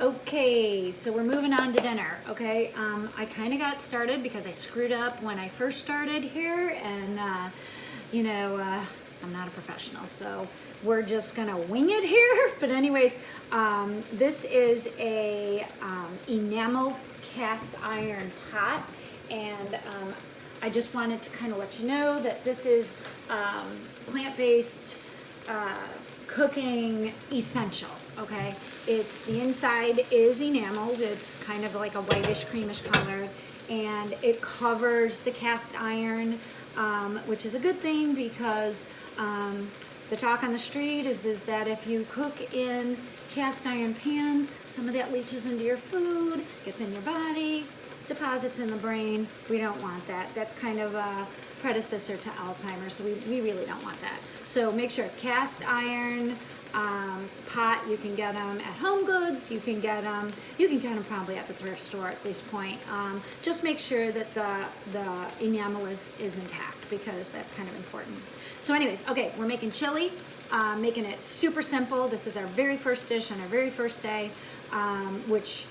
Okay, so we're moving on to dinner, okay? I kind of got started because I screwed up when I first started here, and I'm not a professional, so we're just gonna wing it here. But anyways, this is a enameled cast iron pot, and I just wanted to kind of let you know that this is plant-based cooking essential, okay? The inside is enameled. It's kind of like a whitish, creamish color, and it covers the cast iron, which is a good thing because the talk on the street is that if you cook in cast iron pans, some of that leaches into your food, gets in your body, deposits in the brain. We don't want that. That's kind of a predecessor to Alzheimer's, so we really don't want that. So make sure cast iron pot, you can get them at Home Goods, you can get them probably at the thrift store at this point. Just make sure that the enamel is intact, because that's kind of important. So anyways, okay, we're making chili, making it super simple. This is our very first dish on our very first day, which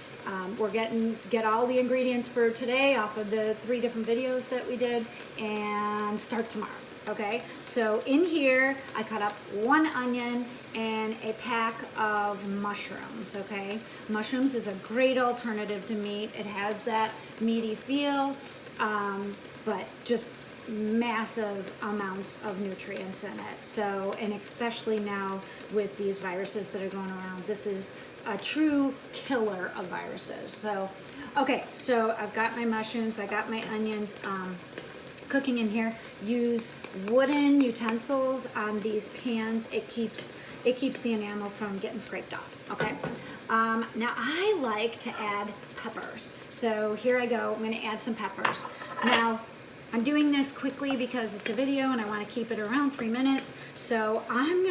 we're get all the ingredients for today off of the 3 different videos that we did, and start tomorrow. Okay, so in here I cut up 1 onion and a pack of mushrooms. Okay, mushrooms is a great alternative to meat. It has that meaty feel, but just massive amounts of nutrients in it. So, and especially now with these viruses that are going around, this is a true killer of viruses. So, okay, so I've got my mushrooms, I got my onions cooking in here. Use wooden utensils on these pans. It keeps the enamel from getting scraped off. Okay. Now I like to add peppers. So here I go. I'm going to add some peppers. Now I'm doing this quickly because it's a video and I want to keep it around 3 minutes. So I'm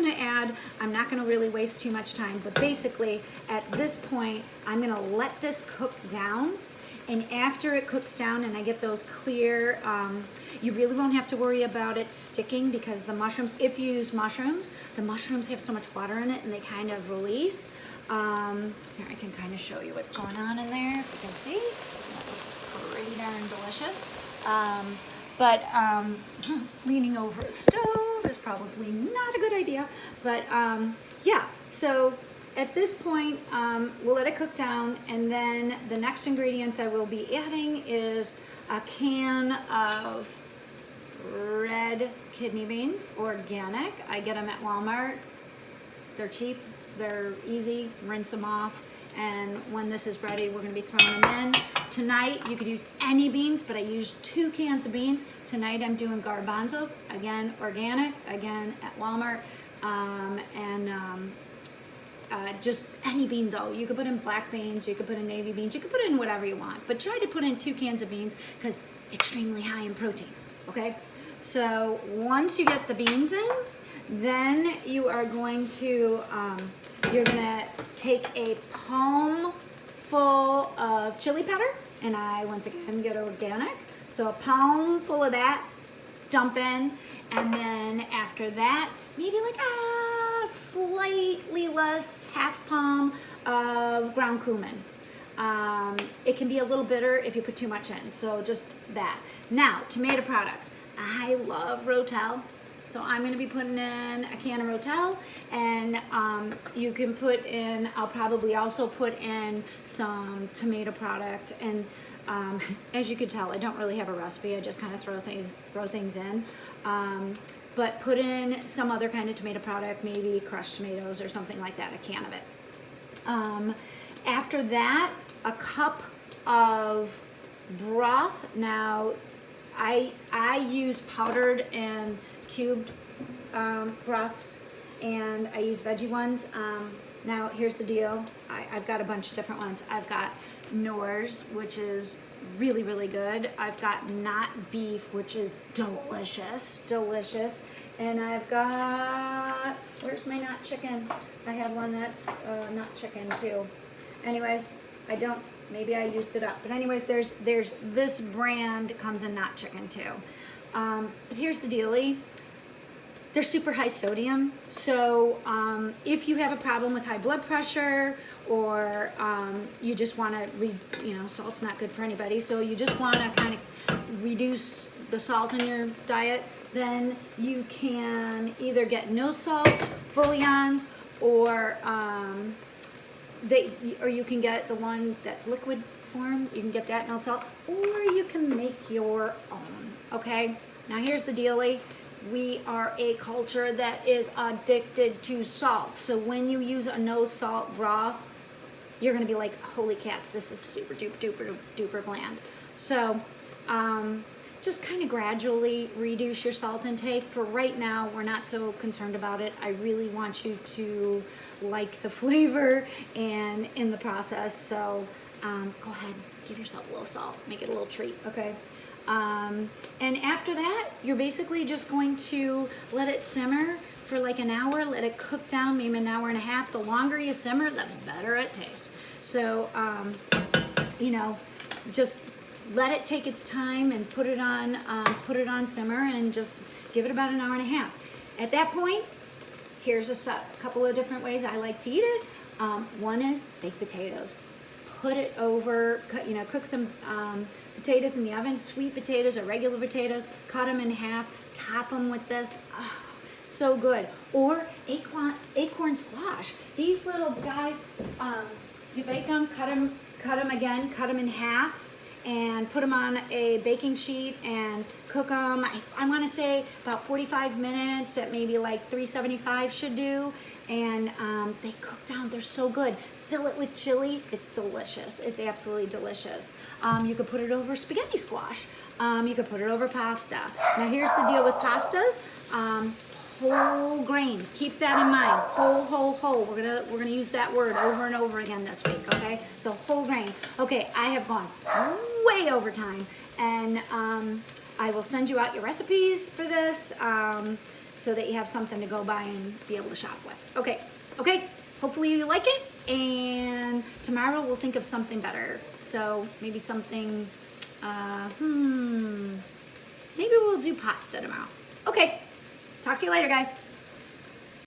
not going to really waste too much time, but basically at this point, I'm going to let this cook down. And after it cooks down and I get those clear, you really won't have to worry about it sticking, because the mushrooms, if you use mushrooms, the mushrooms have so much water in it and they kind of release. Here, I can kind of show you what's going on in there, if you can see. That looks pretty darn delicious. Leaning over a stove is probably not a good idea. But yeah, so at this point, we'll let it cook down, and then the next ingredients I will be adding is a can of red kidney beans, organic. I get them at Walmart. They're cheap, they're easy, rinse them off, and when this is ready, we're gonna be throwing them in. Tonight, you could use any beans, but I used 2 cans of beans. Tonight, I'm doing garbanzos, again, organic, again, at Walmart, just any bean though. You could put in black beans, you could put in navy beans, you could put in whatever you want, but try to put in 2 cans of beans because extremely high in protein, okay? So once you get the beans in, then you are going to, you're gonna take a palm full of chili powder, and I, once again, get organic. So a palm full of that, dump in, and then after that, maybe like slightly less, half palm of ground cumin. It can be a little bitter if you put too much in, so just that. Now, tomato products. I love Rotel, so I'm going to be putting in a can of Rotel, and you can put in, I'll probably also put in some tomato product, and as you can tell, I don't really have a recipe, I just kind of throw things in. But put in some other kind of tomato product, maybe crushed tomatoes or something like that, a can of it. After that, a cup of broth. Now, I use powdered and cubed broths, and I use veggie ones. Now, here's the deal. I've got a bunch of different ones. I've got Knorr's, which is really, really good. I've got not beef, which is delicious. And I've got, where's my not chicken? I have one that's not chicken too. Anyways, maybe I used it up. But anyways, there's this brand comes in not chicken too. But here's the dealie. They're super high sodium, so if you have a problem with high blood pressure or you just want to, salt's not good for anybody, so you just want to kind of reduce the salt in your diet, then you can either get no salt bouillons, or you can get the one that's liquid form. You can get that no salt, or you can make your own. Okay, now here's the dealie. We are a culture that is addicted to salt, so when you use a no salt broth, you're gonna be like, holy cats, this is super duper bland. So just kind of gradually reduce your salt intake. For right now, we're not so concerned about it. I really want you to like the flavor and in the process, so go ahead, give yourself a little salt, make it a little treat, okay? And after that, you're basically just going to let it simmer for like an hour, let it cook down, maybe an hour and a half. The longer you simmer, the better it tastes. So, just let it take its time and put it on simmer and just give it about an hour and a half. At that point, here's a couple of different ways I like to eat it. One is baked potatoes. Put it over, cook some potatoes in the oven, sweet potatoes or regular potatoes, cut them in half, top them with this. Oh, so good. Or acorn squash. These little guys, you bake them, cut them in half, and put them on a baking sheet and cook them. I want to say about 45 minutes at maybe like 375 should do. And they cook down, they're so good. Fill it with chili, it's delicious. It's absolutely delicious. You could put it over spaghetti squash. You could put it over pasta. Now here's the deal with pastas. Whole grain, keep that in mind. Whole. We're gonna use that word over and over again this week, okay? So whole grain. Okay, I have gone way over time, and I will send you out your recipes for this so that you have something to go by and be able to shop with. Okay. Hopefully you like it, and tomorrow we'll think of something better. So maybe something, maybe we'll do pasta tomorrow. Okay, talk to you later, guys.